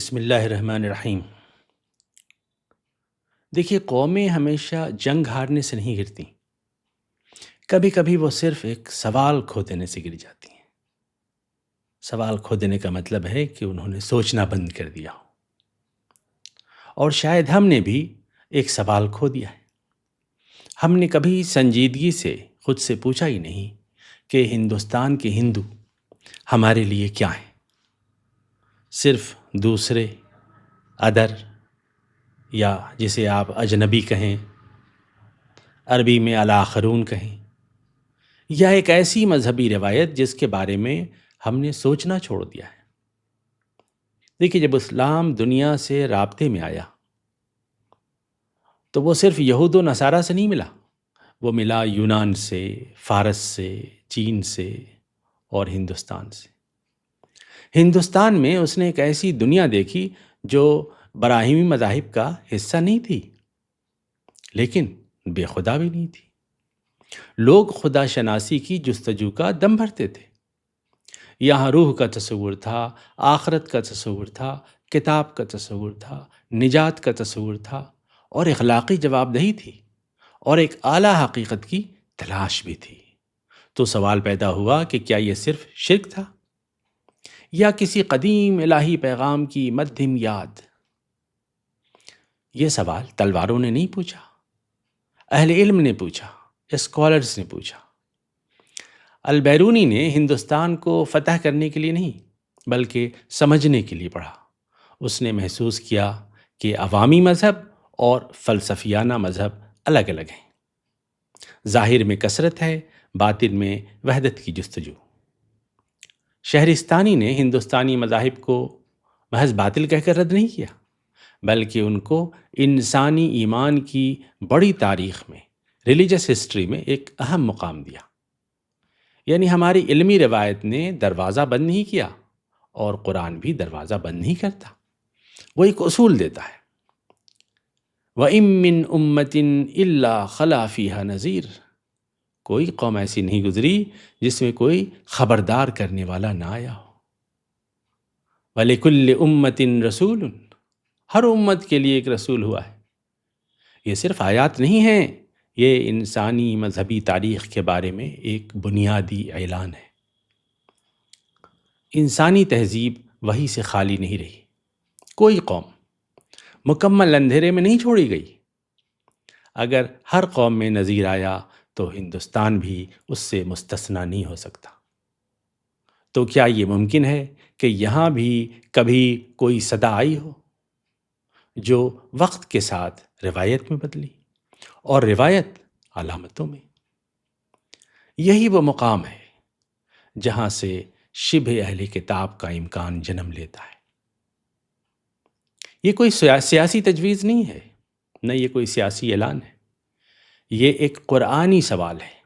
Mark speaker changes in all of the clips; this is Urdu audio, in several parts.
Speaker 1: بسم اللہ الرحمن الرحیم۔ دیکھیے، قومیں ہمیشہ جنگ ہارنے سے نہیں گرتی، کبھی کبھی وہ صرف ایک سوال کھو دینے سے گر جاتی ہیں۔ سوال کھو دینے کا مطلب ہے کہ انہوں نے سوچنا بند کر دیا ہو، اور شاید ہم نے بھی ایک سوال کھو دیا ہے۔ ہم نے کبھی سنجیدگی سے خود سے پوچھا ہی نہیں کہ ہندوستان کے ہندو ہمارے لیے کیا ہیں؟ صرف دوسرے، ادر، یا جسے آپ اجنبی کہیں، عربی میں الاخرون کہیں، یا ایک ایسی مذہبی روایت جس کے بارے میں ہم نے سوچنا چھوڑ دیا ہے۔ دیکھیے، جب اسلام دنیا سے رابطے میں آیا تو وہ صرف یہود و نصارہ سے نہیں ملا، وہ ملا یونان سے، فارس سے، چین سے اور ہندوستان سے۔ ہندوستان میں اس نے ایک ایسی دنیا دیکھی جو براہیمی مذاہب کا حصہ نہیں تھی، لیکن بے خدا بھی نہیں تھی۔ لوگ خدا شناسی کی جستجو کا دم بھرتے تھے۔ یہاں روح کا تصور تھا، آخرت کا تصور تھا، کتاب کا تصور تھا، نجات کا تصور تھا، اور اخلاقی جواب دہی تھی، اور ایک اعلیٰ حقیقت کی تلاش بھی تھی۔ تو سوال پیدا ہوا کہ کیا یہ صرف شرک تھا یا کسی قدیم الہی پیغام کی مدھم یاد؟ یہ سوال تلواروں نے نہیں پوچھا، اہل علم نے پوچھا، اسکالرز نے پوچھا۔ البیرونی نے ہندوستان کو فتح کرنے کے لیے نہیں بلکہ سمجھنے کے لیے پڑھا۔ اس نے محسوس کیا کہ عوامی مذہب اور فلسفیانہ مذہب الگ الگ ہیں۔ ظاہر میں کثرت ہے، باطن میں وحدت کی جستجو۔ شہرستانی نے ہندوستانی مذاہب کو محض باطل کہہ کر رد نہیں کیا، بلکہ ان کو انسانی ایمان کی بڑی تاریخ میں، ریلیجس ہسٹری میں ایک اہم مقام دیا۔ یعنی ہماری علمی روایت نے دروازہ بند نہیں کیا، اور قرآن بھی دروازہ بند نہیں کرتا۔ وہ ایک اصول دیتا ہے، وَإِن مِّنْ أُمَّةٍ إِلَّا خَلَا فِيهَا نَذِيرٌ۔ کوئی قوم ایسی نہیں گزری جس میں کوئی خبردار کرنے والا نہ آیا ہو۔ وَلِكُلِّ أُمَّةٍ رَسُولٌ۔ ہر امت کے لیے ایک رسول ہوا ہے۔ یہ صرف آیات نہیں ہیں، یہ انسانی مذہبی تاریخ کے بارے میں ایک بنیادی اعلان ہے۔ انسانی تہذیب وحی سے خالی نہیں رہی۔ کوئی قوم مکمل اندھیرے میں نہیں چھوڑی گئی۔ اگر ہر قوم میں نذیر آیا تو ہندوستان بھی اس سے مستثنیٰ نہیں ہو سکتا۔ تو کیا یہ ممکن ہے کہ یہاں بھی کبھی کوئی صدا آئی ہو جو وقت کے ساتھ روایت میں بدلی، اور روایت علامتوں میں؟ یہی وہ مقام ہے جہاں سے شبہ اہل کتاب کا امکان جنم لیتا ہے۔ یہ کوئی سیاسی تجویز نہیں ہے، نہ یہ کوئی سیاسی اعلان ہے، یہ ایک قرآنی سوال ہے۔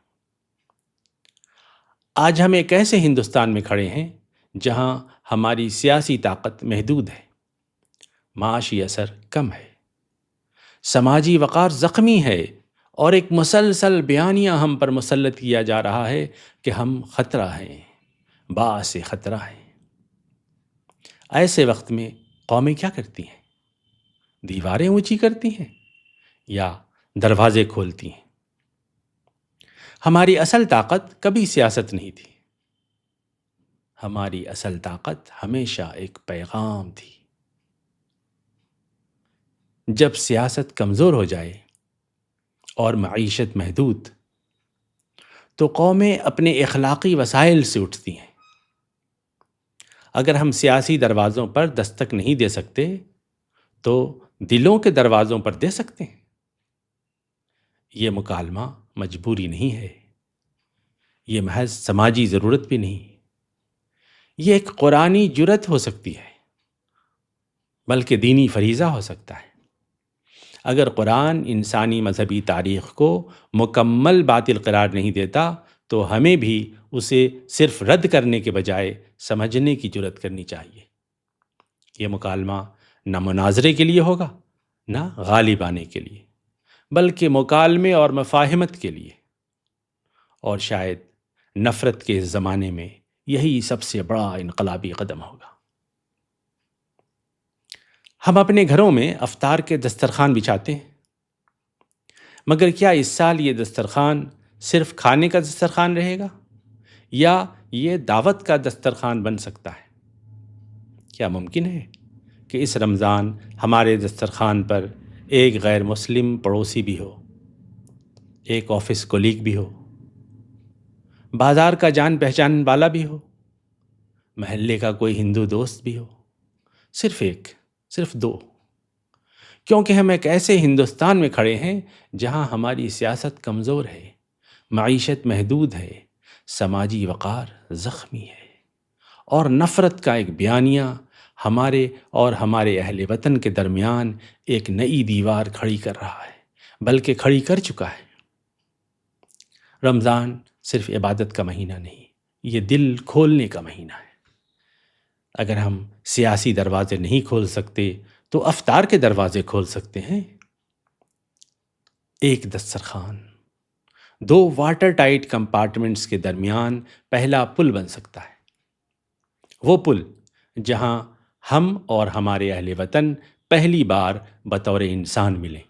Speaker 1: آج ہم ایک ایسے ہندوستان میں کھڑے ہیں جہاں ہماری سیاسی طاقت محدود ہے، معاشی اثر کم ہے، سماجی وقار زخمی ہے، اور ایک مسلسل بیانیہ ہم پر مسلط کیا جا رہا ہے کہ ہم خطرہ ہیں، باعث خطرہ ہیں۔ ایسے وقت میں قومیں کیا کرتی ہیں؟ دیواریں اونچی کرتی ہیں یا دروازے کھولتی ہیں؟ ہماری اصل طاقت کبھی سیاست نہیں تھی، ہماری اصل طاقت ہمیشہ ایک پیغام تھی۔ جب سیاست کمزور ہو جائے اور معیشت محدود، تو قومیں اپنے اخلاقی وسائل سے اٹھتی ہیں۔ اگر ہم سیاسی دروازوں پر دستک نہیں دے سکتے تو دلوں کے دروازوں پر دے سکتے ہیں۔ یہ مکالمہ مجبوری نہیں ہے، یہ محض سماجی ضرورت بھی نہیں، یہ ایک قرآنی جرأت ہو سکتی ہے، بلکہ دینی فریضہ ہو سکتا ہے۔ اگر قرآن انسانی مذہبی تاریخ کو مکمل باطل قرار نہیں دیتا تو ہمیں بھی اسے صرف رد کرنے کے بجائے سمجھنے کی جرأت کرنی چاہیے۔ یہ مکالمہ نہ مناظرے کے لیے ہوگا، نہ غالب آنے کے لیے، بلکہ مکالمے اور مفاہمت کے لیے۔ اور شاید نفرت کے اس زمانے میں یہی سب سے بڑا انقلابی قدم ہوگا۔ ہم اپنے گھروں میں افطار کے دسترخوان بچھاتے ہیں، مگر کیا اس سال یہ دسترخوان صرف کھانے کا دسترخوان رہے گا یا یہ دعوت کا دسترخوان بن سکتا ہے؟ کیا ممکن ہے کہ اس رمضان ہمارے دسترخوان پر ایک غیر مسلم پڑوسی بھی ہو، ایک آفس کولیگ بھی ہو، بازار کا جان پہچان والا بھی ہو، محلے کا کوئی ہندو دوست بھی ہو؟ صرف ایک، صرف دو؟ کیونکہ ہم ایک ایسے ہندوستان میں کھڑے ہیں جہاں ہماری سیاست کمزور ہے، معیشت محدود ہے، سماجی وقار زخمی ہے، اور نفرت کا ایک بیانیہ ہمارے اور ہمارے اہل وطن کے درمیان ایک نئی دیوار کھڑی کر رہا ہے، بلکہ کھڑی کر چکا ہے۔ رمضان صرف عبادت کا مہینہ نہیں، یہ دل کھولنے کا مہینہ ہے۔ اگر ہم سیاسی دروازے نہیں کھول سکتے تو افطار کے دروازے کھول سکتے ہیں۔ ایک دسترخوان، دو واٹر ٹائٹ کمپارٹمنٹس کے درمیان پہلا پل بن سکتا ہے، وہ پل جہاں ہم اور ہمارے اہل وطن پہلی بار بطور انسان ملیں۔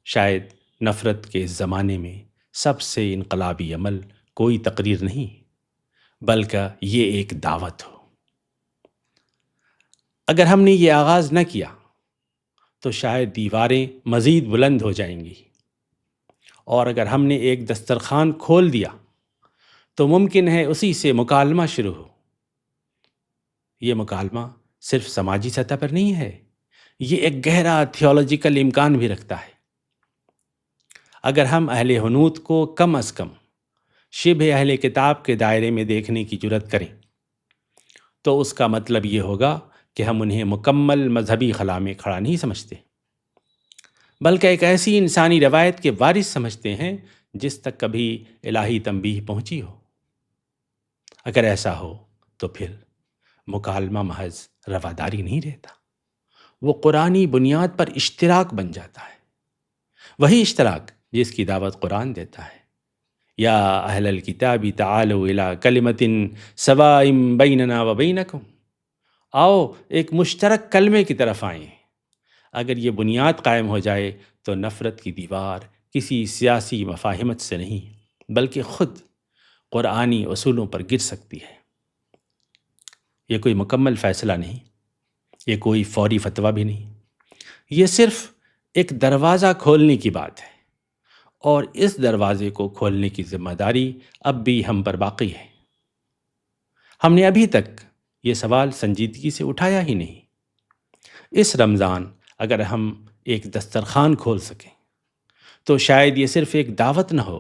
Speaker 1: شاید نفرت کے اس زمانے میں سب سے انقلابی عمل کوئی تقریر نہیں بلکہ یہ ایک دعوت ہو۔ اگر ہم نے یہ آغاز نہ کیا تو شاید دیواریں مزید بلند ہو جائیں گی، اور اگر ہم نے ایک دسترخوان کھول دیا تو ممکن ہے اسی سے مکالمہ شروع ہو۔ یہ مکالمہ صرف سماجی سطح پر نہیں ہے، یہ ایک گہرا تھیولوجیکل امکان بھی رکھتا ہے۔ اگر ہم اہل حنوت کو کم از کم شبہ اہل کتاب کے دائرے میں دیکھنے کی جرت کریں تو اس کا مطلب یہ ہوگا کہ ہم انہیں مکمل مذہبی خلا میں کھڑا نہیں سمجھتے، بلکہ ایک ایسی انسانی روایت کے وارث سمجھتے ہیں جس تک کبھی الہی تنبیہ پہنچی ہو۔ اگر ایسا ہو تو پھر مکالمہ محض رواداری نہیں رہتا، وہ قرآنی بنیاد پر اشتراک بن جاتا ہے، وہی اشتراک جس کی دعوت قرآن دیتا ہے۔ یا اہل الکتاب تعالوا الی کلمۃ سواء بیننا و بینکم، آؤ ایک مشترک کلمے کی طرف آئیں۔ اگر یہ بنیاد قائم ہو جائے تو نفرت کی دیوار کسی سیاسی مفاہمت سے نہیں بلکہ خود قرآنی اصولوں پر گر سکتی ہے۔ یہ کوئی مکمل فیصلہ نہیں، یہ کوئی فوری فتویٰ بھی نہیں، یہ صرف ایک دروازہ کھولنے کی بات ہے، اور اس دروازے کو کھولنے کی ذمہ داری اب بھی ہم پر باقی ہے۔ ہم نے ابھی تک یہ سوال سنجیدگی سے اٹھایا ہی نہیں۔ اس رمضان اگر ہم ایک دسترخوان کھول سکیں تو شاید یہ صرف ایک دعوت نہ ہو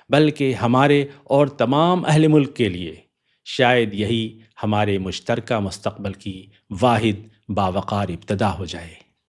Speaker 1: بلکہ ہمارے اور تمام اہل ملک کے لیے شاید یہی ہمارے مشترکہ مستقبل کی واحد باوقار ابتدا ہو جائے۔